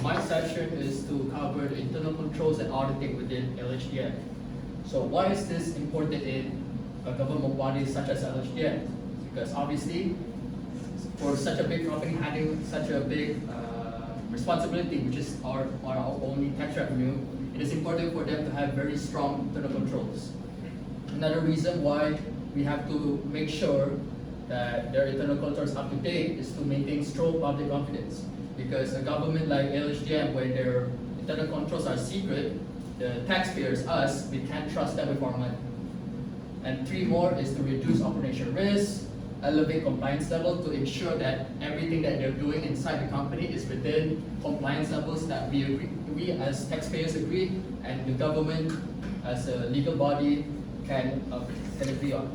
my session is to cover the internal controls and auditing within Lhdn. So why is this important in a government body such as Lhdn? Because obviously, for such a big company having such a big responsibility, which is our only tax revenue, it is important for them to have very strong internal controls. Another reason why we have to make sure that their internal controls up to date is to maintain strong public confidence. Because a government like Lhdn, where their internal controls are secret, the taxpayers, us, we can't trust them with our money. And three more is to reduce operational risk, elevate compliance level to ensure that everything that they're doing inside the company is within compliance levels that we as taxpayers agree, and the government as a legal body can agree on,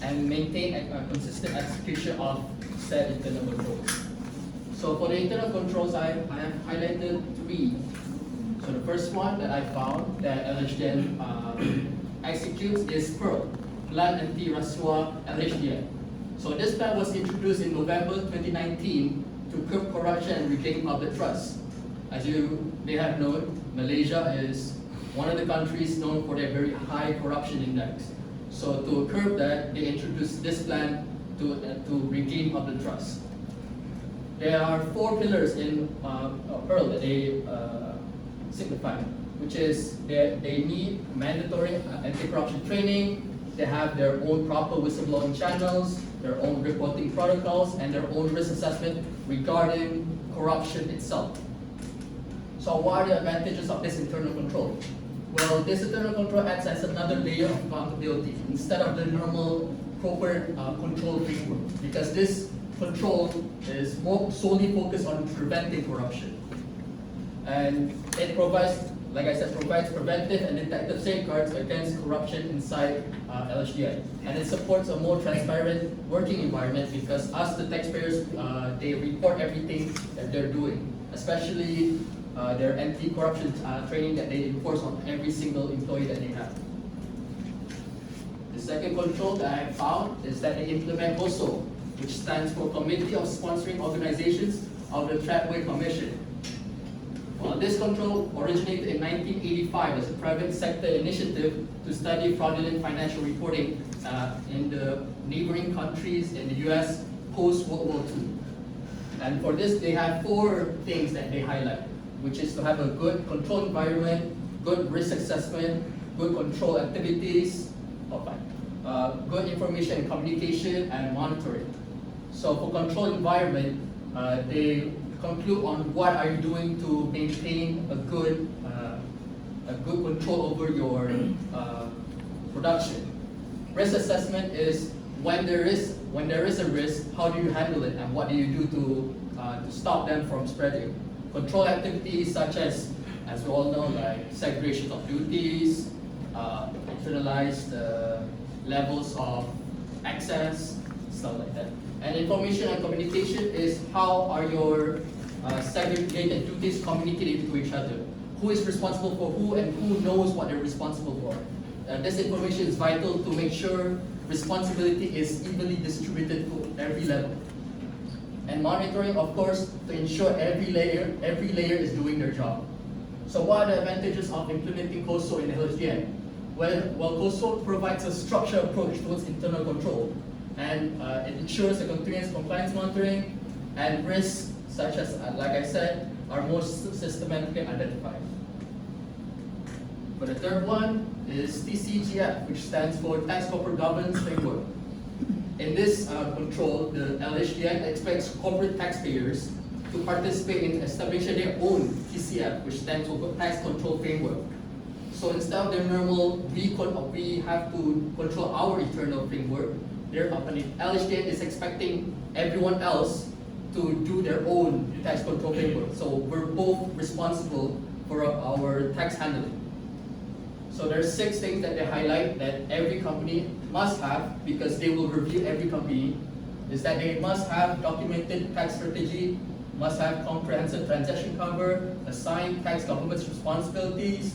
and maintain a consistent execution of said internal controls. So for the internal controls, I have highlighted three. So the first one that I found that Lhdn executes is PEARL, Plan Anti-Rasuah Lhdn. So this plan was introduced in November 2019 to curb corruption and regain public trust. As you may have known, Malaysia is one of the countries known for their very high corruption index. So to curb that, they introduced this plan to regain public trust. There are four pillars in PEARL that they signify, which is they need mandatory anti-corruption training, they have their own proper whistleblowing channels, their own reporting protocols, and their own risk assessment regarding corruption itself. So what are the advantages of this internal control? Well, this internal control acts as another layer of accountability instead of the normal corporate control framework, because this control is more solely focused on preventing corruption. And it provides, like I said, provides preventive and detective safeguards against corruption inside Lhdn. And it supports a more transparent working environment because us, the taxpayers, they report everything that they're doing, especially their anti-corruption training that they enforce on every single employee that they have. The second control that I found is that they implement COSO, which stands for Committee of Sponsoring Organizations of the Tradeway Commission. Well, this control originated in 1985 as a private sector initiative to study fraudulent financial reporting in the neighboring countries in the US post-World War II. And for this, they have four things that they highlight, which is to have a good control environment, good risk assessment, good control activities, good information and communication, and monitoring. So for control environment, they conclude on what are you doing to maintain a good control over your production. Risk assessment is when there is a risk, how do you handle it, and what do you do to stop them from spreading. Control activities such as we all know, like segregation of duties, internalized levels of access, stuff like that. And information and communication is how are your segregated duties communicated to each other. Who is responsible for who and who knows what they're responsible for. This information is vital to make sure responsibility is evenly distributed to every level. And monitoring, of course, to ensure every layer is doing their job. So what are the advantages of implementing COSO in Lhdn? Well, COSO provides a structured approach towards internal control, and it ensures a continuous compliance monitoring, and risks such as, like I said, are more systematically identified. For the third one is TCGF, which stands for Tax Corporate Governance Framework. In this control, the Lhdn expects corporate taxpayers to participate in establishing their own TCF, which stands for Tax Control Framework. So instead of their normal, we have to control our internal framework, Lhdn is expecting everyone else to do their own tax control framework. So we're both responsible for our tax handling. So there's 6 things that they highlight that every company must have, because they will review every company, is that they must have documented tax strategy, must have comprehensive transaction cover, assigned tax governance responsibilities,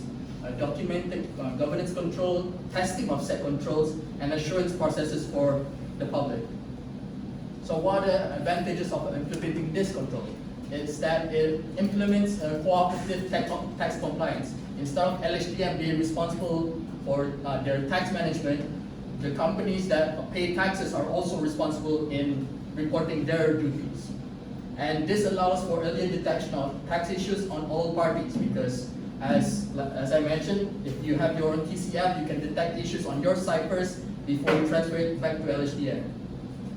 documented governance control, testing of set controls, and assurance processes for the public. So what are the advantages of implementing this control? is that it implements cooperative tax compliance. Instead of LHDN being responsible for their tax management, the companies that pay taxes are also responsible in reporting their duties. And this allows for earlier detection of tax issues on all parties because as I mentioned, if you have your own TCF, you can detect issues on your side first before you transfer it back to LHDN.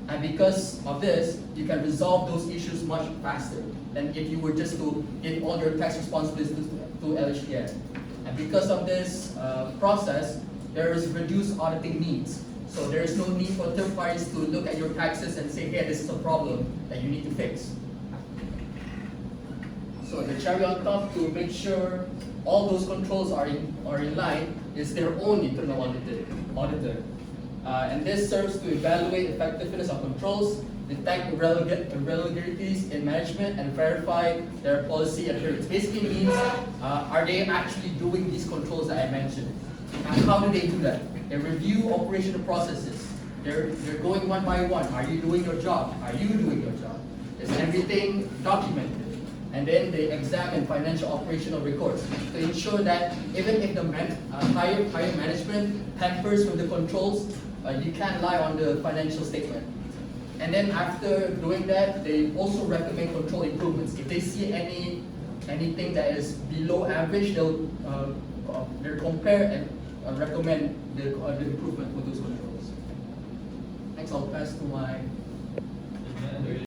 And because of this, you can resolve those issues much faster than if you were just to give all your tax responsibilities to LHDN. And because of this process, there is reduced auditing needs. So there is no need for third parties to look at your taxes and say, hey, this is a problem that you need to fix. So the cherry on top to make sure all those controls are in line is their own internal auditor. And this serves to evaluate effectiveness of controls, detect irregularities in management, and verify their policy adherence. Basically means, are they actually doing these controls that I mentioned? And how do they do that? They review operational processes. They're going one by one. Are you doing your job? Are you doing your job? Is everything documented? And then they examine financial operational records to ensure that even if the higher management hampers with the controls, you can't rely on the financial statement. And then after doing that, they also recommend control improvements. If they see anything that is below average, they'll compare and recommend the improvement for those controls. Next, I'll pass to my